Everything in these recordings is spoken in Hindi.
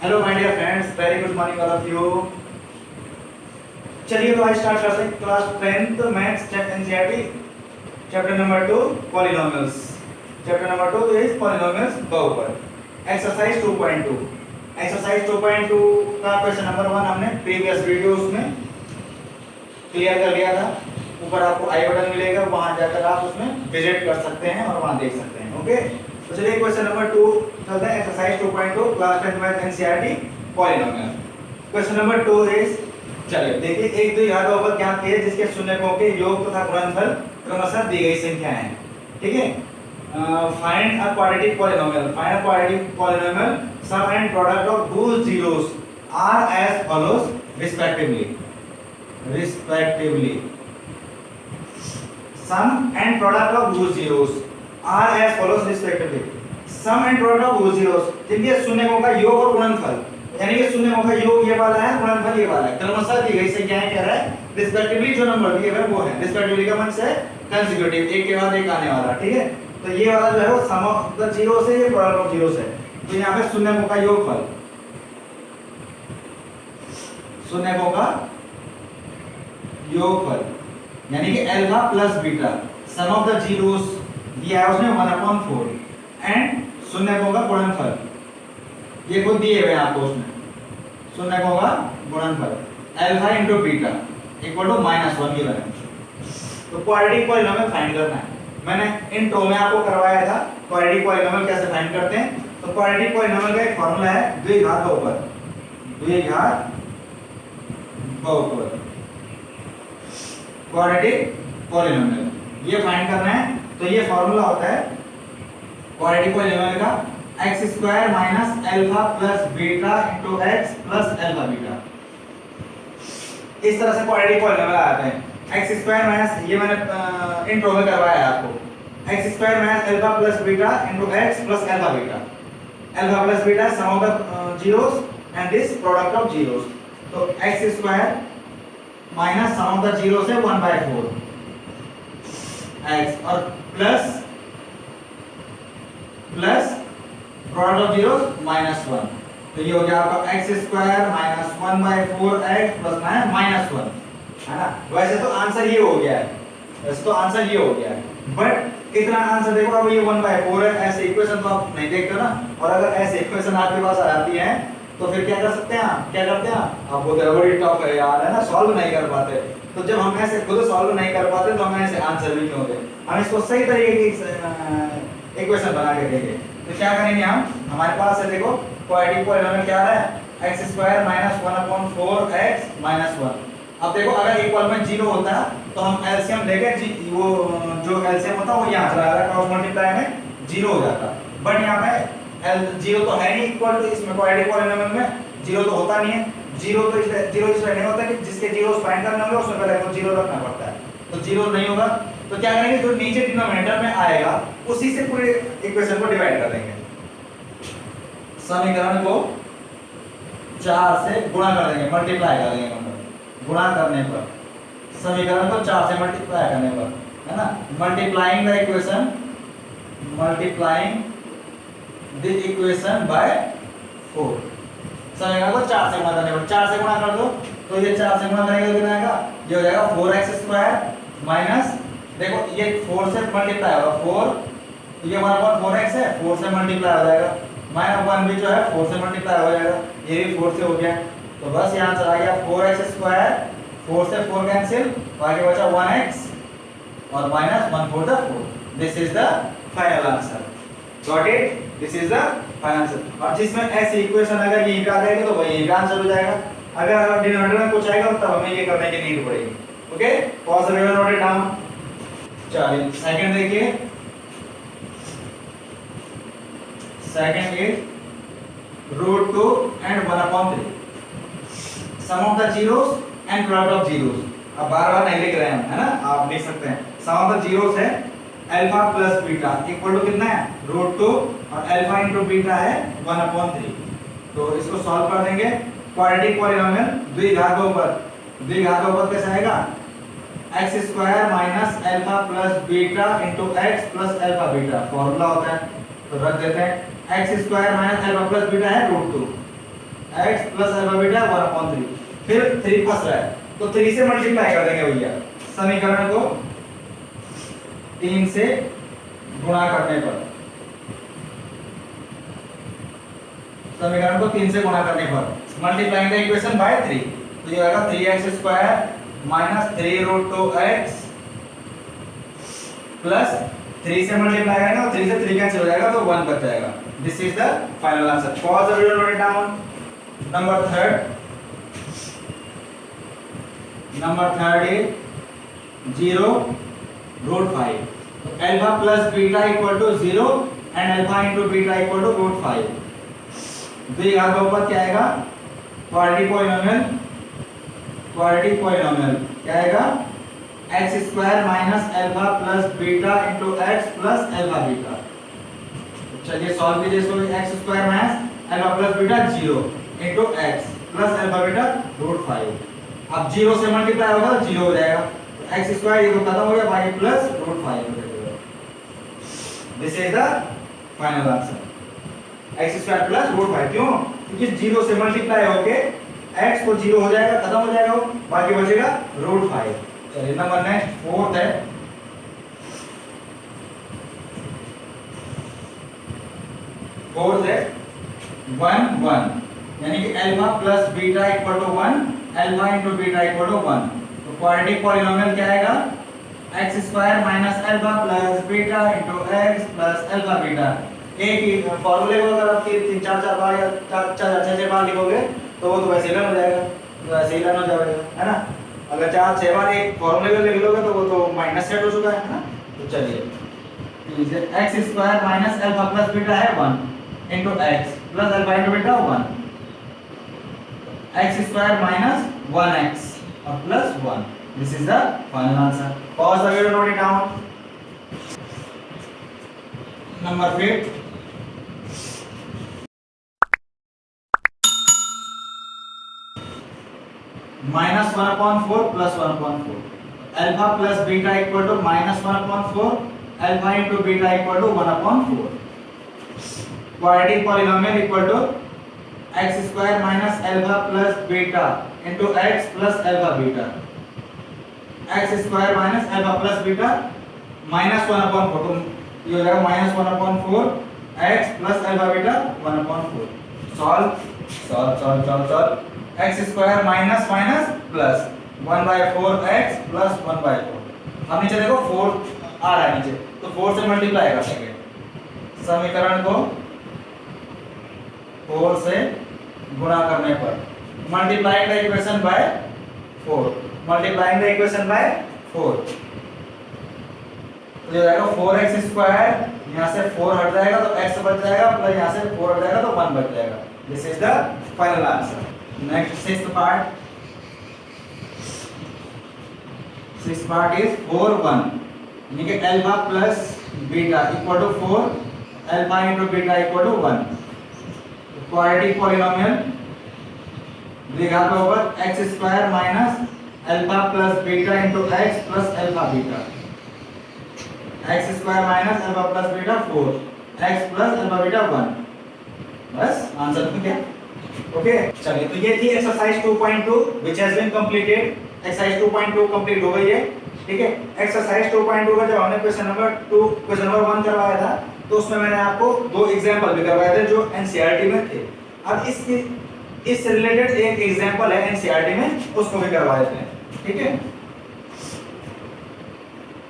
Hello my dear friends, very good morning all of you. चलिए तो आज स्टार्ट करते हैं class 10th maths NCERT chapter number 2 polynomials. Chapter number 2 is polynomials बहुपद। एक्सरसाइज 2.2 का क्वेश्चन नंबर 1 हमने प्रीवियस वीडियोस में क्लियर कर लिया था। ऊपर आपको आई बटन मिलेगा, वहां जाकर आप उसमें विजिट कर सकते हैं और वहां देख सकते हैं। ओके, तो चलिए क्वेश्चन नंबर 2 चलते हैं। Exercise 2.2 class 10 math NCERT polynomial. Question number 2 is, चलिए देखिए, एक द्विघात बहुपद ज्ञात कीजिए जिसके शून्यकों के योग तथा गुणनफल क्रमशः दी गई संख्याएं हैं। ठीक है, find a quadratic polynomial. Find a quadratic polynomial sum and product of whose zeros are as follows respectively sum and product of whose zeros are as follows respectively। sum and product of whose zeros, जिनके शून्यकों का योग और गुणनफल, यानी कि शून्यकों का योग ये वाला है, गुणनफल ये वाला है, क्रमशः दी गई संख्याएं कह रहा है। रिस्पेक्टिवली जो नंबर दिए हुए वो है, रिस्पेक्टिवली का मतलब है कंसेक्यूटिव, एक के बाद एक आने वाला। ठीक है, तो ये वाला जो है वो सम ऑफ द जीरो से, ये प्रोडक्ट ऑफ जीरो से। तो यहाँ पे शून्यकों का योगफल, शून्यकों का योगफल यानी कि alpha plus beta, sum of the zeros दिया है उसने 1/4 एंड शून्यकों का गुणनफल ये खुद दिए हुए आपको उसमें। शून्यकों का गुणनफल alpha into beta equal to -1 given है। तो क्वाड्रेटिक पॉलिनोमियल फाइंड करना है। मैंने इन 2 में आपको करवाया था क्वाड्रेटिक पॉलिनोमियल कैसे फाइंड करते हैं। तो क्वाड्रेटिक पॉलिनोमियल का एक फार्मूला है द्विघात बहुपद, द्विघात बहुपद, क्वाड्रेटिक पॉलिनोमियल ये फाइंड करना है। तो ये फार्मूला होता है क्वाड्रेटिक पॉलिनोमियल का x² minus alpha plus beta into x plus alpha beta. इस तरह से क्वाड्रेटिक पॉलिनोमियल आते हैं। x² माइनस, ये मैंने इंट्रो में करवाया है आपको, x² minus alpha plus beta into x plus alpha beta. Alpha plus beta sum of the zeros and this product of zeros. तो x² minus sum of the zero से 1/4 x और प्लस प्रोडक्ट ऑफ जीरोस -1। तो ये हो गया आपका x² माइनस 1/4 x प्लस -1 है ना। वैसे तो आंसर ये हो गया है, वैसे तो आंसर ये हो गया है, बट इतना आंसर देखो, अब ये 1/4 है, ऐसे इक्वेशन तो आप नहीं देखते ना। और अगर ऐसे इक्वेशन आपके पास आ जाती है तो फिर क्या कर सकते हैं आप, क्या करते हैं आप बोलते हैं बड़ी टफ है यार, है ना, सॉल्व नहीं कर पाते। तो जब हम ऐसे खुद सॉल्व नहीं कर पाते तो हम ऐसे आंसर भी क्यों दें, हम इसको सही तरीके की इक्वेशन बना के देंगे। तो क्या करेंगे हम, हमारे पास है देखो क्वाड्रेटिक पॉलिनोमियल क्या है, x² माइनस 1/4 x माइनस 1। अब देखो अगर इक्वल में 0 होता तो हम एलसीएम लेके वो जो एलसीएम होता वो यहाँ चला जाता, क्रॉस मल्टीप्लाई में 0 हो जाता। बट यहाँ पे जीरो तो है नहीं इक्वल टू, इसमें क्वाड्रेटिक पॉलिनोमियल में 0 तो होता नहीं है। 0 तो इसलिए नहीं होता कि जिसके जीरोस फाइंड करने होंगे उसमें पहले तो 0 रखना पड़ता है, तो 0 नहीं होगा। तो क्या करेंगे, जो नीचे डिनोमिनेटर में आएगा उसी से पूरे इक्वेशन को डिवाइड कर देंगे। समीकरण को 4 से गुणा कर देंगे, मल्टीप्लाई कर देंगे, मतलब गुणा करने पर, समीकरण को 4 से मल्टीप्लाई करने पर, है ना। Multiplying the equation, multiplying the equation by 4। समीकरण को 4 से गुणा करने पर, 4 से गुणा कर दो तो ये 4 से गुणा करेंगे तो कितना आएगा, ये हो जाएगा 4x² माइनस, देखो ये 4 से मल्टीप्लाई होगा 4, ये 1/4x है, 4 से मल्टीप्लाई हो जाएगा, -1 भी जो है 4 से मल्टीप्लाई हो जाएगा, ये भी 4 से हो गया। तो बस यहाँ चला गया 4x², 4 से 4 कैंसिल, बाकी बचा 1x और -1/4। This is the final answer. Got it, this is the final answer. और जिसमें ऐसी इक्वेशन अगर यहीं पे आ जाएगी तो वही आंसर हो जाएगा। अगर डिनोमिनेटर में कुछ आएगा तब हमें ये करने की नीड पड़ेगी। Okay, pause the video, note it down. चलिए सेकंड देखिए, second is √2 and 1/3 sum of the zeros and product of zeros. अब बार-बार नहीं लिख रहे हैं हम, है ना, आप लिख सकते हैं। सम ऑफ द जीरोस है alpha plus beta equal to कितना है, √2 और अल्फा इनटू बीटा है 1/3। तो इसको सॉल्व कर देंगे। क्वाड्रेटिक पॉलिनोमियल द्विघात बहुपद, द्विघात बहुपद कैसे आएगा, x² minus alpha plus beta into x plus alpha beta, formula होता है। तो रख देते हैं, x² minus alpha plus beta है √2, x प्लस अल्फा बीटा 1/3, फिर 3 फंस रहा है तो 3 से मल्टीप्लाई कर देंगे भैया, समीकरण को 3 से गुणा करने पर, समीकरण को 3 से गुणा करने पर मल्टीप्लाइंग द इक्वेशन बाय 3, तो ये आएगा 3x² माइनस 3√2x प्लस 3 से मल्टीप्लाई करेंगे और 3 से 3 कैंसिल हो जाएगा तो 1 बच जाएगा। This is the final answer. Pause the video, note it down. Number third is 0√5, alpha plus beta equal to 0 and alpha into beta equal to √5। तो ये आपका ऊपर क्या आएगा, क्वाड्रेटिक पॉलिनोमियल क्या आएगा, x² minus alpha plus beta into x plus alpha beta. चलिए सॉल्व कीजिए इसको, x² minus alpha plus beta 0 into x plus alpha beta √5। अब 0 से मल्टीप्लाई होगा तो 0 हो जाएगा, तो x² ये तो खत्म हो गया, बाकी प्लस √5 हो जाएगा। This is the final answer, x² plus √5। क्यों? क्योंकि 0 से मल्टीप्लाई होके x को 0 हो जाएगा, खत्म हो जाएगा, बाकी बचेगा √5। चलिए नंबर नेक्स्ट फोर्थ है, फोर्थ है 1 1, यानी कि alpha plus beta equal to 1, alpha into beta equal to 1। तो क्वाड्रेटिक पॉलिनोमियल क्या आएगा, x² minus alpha plus beta into x plus alpha beta. एक ही फॉर्मूले को अगर आप 3 4 4 बार या 4 6 बार लिखोगे तो वो तो वैसे ही रन हो जाएगा, तो वैसे ही रन हो जाएगा, है ना। अगर 4 6 बार एक फॉर्मूले को लिख लोगे तो वो तो माइनस सेट हो चुका है ना। तो चलिए x² minus alpha plus beta है 1 into x plus alpha into beta 1, x² माइनस 1x और plus 1। This is the final answer. Pause the video, note it down. Number 5, -1/4 plus 1/4, alpha plus beta equal to -1/4, alpha into beta equal to 1/4। Quadratic polynomial equal to x² minus alpha plus beta into x plus alpha beta, x² minus alpha plus beta -1/4, तो ये हो जाएगा -1/4 x plus alpha beta 1/4। Solve x² minus minus plus 1/4x plus 1/4। अब नीचे देखो 4 आ रहा है नीचे, तो 4 से मल्टीप्लाई कर देंगे, समीकरण को 4 से गुणा करने पर multiplying the equation by 4, multiplying the equation by 4, तो ये जाएगा 4x², यहाँ से 4 हट जाएगा तो x बच जाएगा, प्लस यहाँ से 4 हट जाएगा तो 1 बच जाएगा। This is the final answer. Next sixth part, sixth part is 4 1, यानी कि alpha plus beta equal to 4, alpha into beta equal to 1। Quadratic polynomial लिखा तो ऊपर x² minus alpha plus beta into x plus alpha beta, x² minus alpha plus beta 4, x plus alpha beta 1। बस आंसर तो क्या, ओके। चलिए तो ये थी exercise 2.2 which has been completed. Exercise 2.2 complete हो गई है, ठीक है। एक्सरसाइज 2.2 का जब हमने क्वेश्चन नंबर 1 करवाया था तो उसमें मैंने आपको 2 एग्जांपल भी करवाए थे जो एनसीईआरटी में थे। अब इससे रिलेटेड एक एग्जांपल है एनसीईआरटी में, उसको भी करवा देते हैं, ठीक है।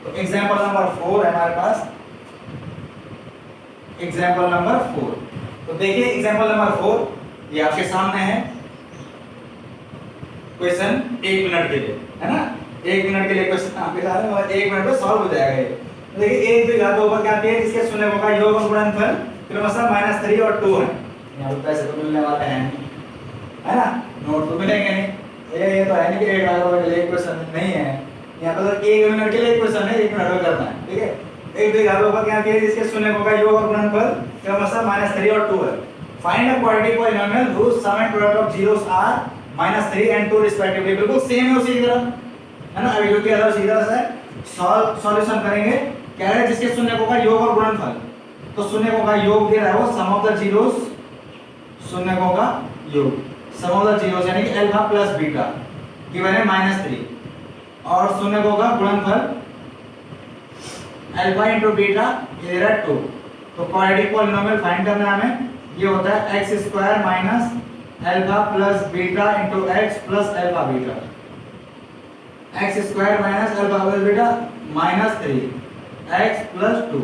तो एग्जांपल नंबर 4 है हमारे पास, एग्जांपल नंबर 4। तो देखिए एग्जांपल नंबर 4 ये आपके सामने है। क्वेश्चन 1 मिनट के लिए, है ना, 1 मिनट के लिए क्वेश्चन आपके सामने और 1 मिनट में सॉल्व हो जाएगा ये। देखिए एक द्विघात ऊपर क्या है, इसके शून्य का योग और गुणनफल क्रमशः -3 और 2 है। यहाँ पे पैसे तो मिलने वाले हैं, है ना, नोट तो मिलेंगे नहीं, ये तो है नहीं कि 1 लाख रुपए के लिए क्वेश्चन नहीं है। यहाँ पे तो 1 मिनट के लिए क्वेश्चन है, 1 मिनट में करना है, ठीक है। एक द्विघात ऊपर क्या है, इसके शून्य का योग और गुणनफल क्रमशः -3 और 2 है। Find a quadratic polynomial whose sum and product of zeros are -3 and 2 respectively। बिल्कुल सेम है उसी की तरह, है ना। अभी जो किया था उसी तरह से सॉल्यूशन करेंगे। कह रहे हैं जिसके शून्यकों का योग और गुणनफल, तो शून्यकों का योग दे रहा है वो सम ऑफ द जीरोस, शून्यकों का योग। सम ऑफ द जीरोस यानी कि अल्फा प्लस बीटा गिवन है -3 और शून्य को होगा गुणनफल अल्फा इंटू बीटा ये रहा 2। तो क्वाड्रेटिक पॉलिनोमियल फाइंड करना है हमें, ये होता है x square minus alpha plus beta into x plus alpha beta. X square minus alpha plus beta -3 x plus 2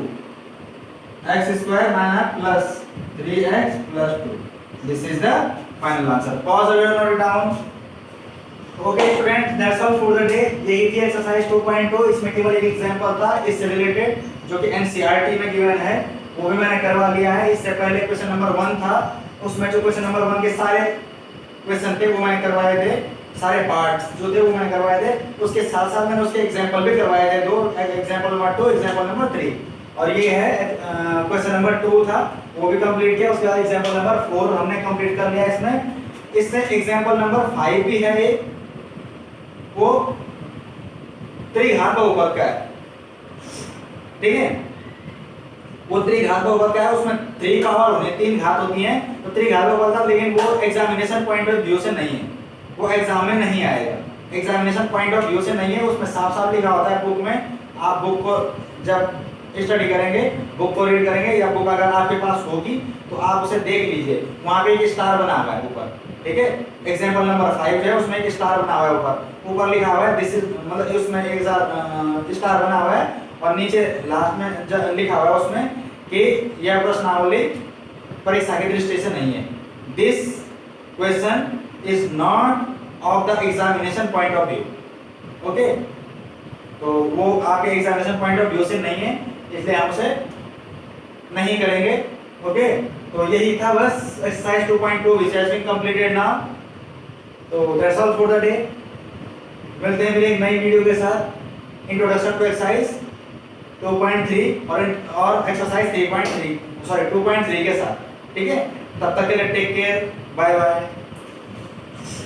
x square minus plus 3x plus 2। This is the final answer. Pause और note down. Okay students, that's all for the day. यही थी एक्सरसाइज 2.2। इसमें केवल एक एग्जांपल था इससे रिलेटेड जो कि एनसीईआरटी में गिवन है, वो भी मैंने करवा लिया है। इससे पहले क्वेश्चन नंबर 1 था, उसमें जो क्वेश्चन नंबर 1 के सारे क्वेश्चन थे वो मैंने करवाए थे, सारे पार्ट्स जो थे वो मैंने करवाए थे। उसके साथ साथ मैंने उसके एग्जांपल भी करवाए थे, 2 एग्जांपल नंबर 2 एग्जांपल नंबर 3। और ये है क्वेश्चन नंबर 2 था, वो भी कंप्लीट किया। उसके बाद एग्जांपल नंबर 4 हमने कंप्लीट कर लिया इसमें। इससे एग्जांपल नंबर 5 भी है, एक वो त्रिघात बहुपद का है, ठीक है। वो त्रिघात बहुपद का है, उसमें 3 का और होने 3 घात होती हैं, तो त्रिघात बहुपद का, लेकिन वो एग्जामिनेशन पॉइंट ऑफ व्यू से नहीं है, वो एग्जाम में नहीं आएगा। एग्जामिनेशन पॉइंट ऑफ व्यू से नहीं है, उसमें साफ साफ लिखा होता है बुक में। आप बुक को जब स्टडी करेंगे, बुक को रीड करेंगे, या बुक अगर आपके पास होगी तो आप उसे देख लीजिए, वहां पे एक स्टार बना हुआ है ऊपर, ठीक है। एग्जांपल नंबर 5 है, उसमें एक स्टार बना हुआ है, ऊपर लिखा हुआ है दिस इज, मतलब उसमें एक स्टार बना हुआ है और नीचे लास्ट में लिखा हुआ है उसमें कि यह प्रश्नावली परीक्षा की दृष्टि से नहीं है। This question is not of the examination point of view. Okay, तो वो आपके एग्जामिनेशन पॉइंट ऑफ व्यू से नहीं है, इसलिए हम उसे नहीं करेंगे। ओके, तो यही था बस exercise 2.2 which has been completed now. तो that's all for the day. मिलते हैं फिर एक नई वीडियो के साथ, इंट्रोडक्शन टू एक्सरसाइज 2.3 और एक्सरसाइज 3.3 सॉरी 2.3 के साथ, ठीक है। तब तक के लिए टेक केयर, बाय बाय।